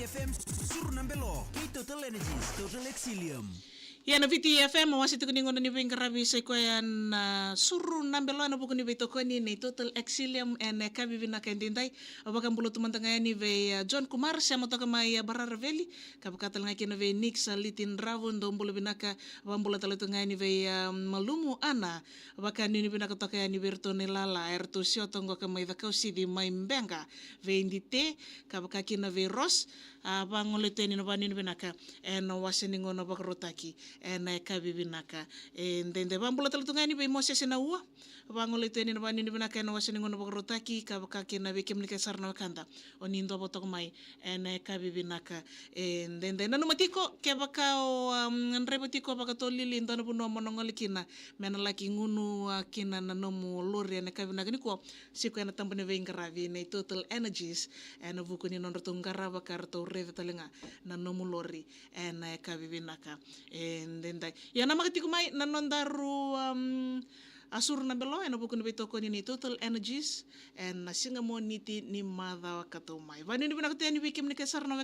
FM Surunambelo, Total Energies, Total Exilium. Yana viti FM wasitu kuningono ni bengarabi sa ikoyan suru nambelo na buku ni Veitokoni ni Total Exilium and kabibi na kendinday abakan bulo tumantangaya ni ve John Kumar siya motoka may Bararveli kapakatal nga kina ve Nick sa litin ravon do bulo binaka abang bulo talutungaya ni ve Malumu Ana abakan ni binaka tokaya ni Berto Nelala erto siyo tongo kamay vakau sidi may mbenga ve indite kapakakina ve Ross abang uliteni no bani ni binaka and wasiningono bakarotaki and kabibinaka and then the bambula talutungani be Moses na uwa bangolo ito ni bani ni binaka na wasini ngono bagrotaki kabakaki na bekem ni kasar na kanda onindo botok mai and kabibinaka and then nanu matiko kebaka nrebotiko bakato lili ndano puno monongoli kina menalaki ngunu kina nanomu lori and kabinaka ni ko siko na tambane ve ngaravi ne Total Energies and vuko ni nonroto ngaraba karto revetalenga nanomu lori and kabibinaka and then ya nama ketiko mai nanondaru asur na belo eno buku ni Veitokoni ni Total Energies and nasinga mo niti ni madha wakato mai vani ni binakatya ni wikim ni kesar na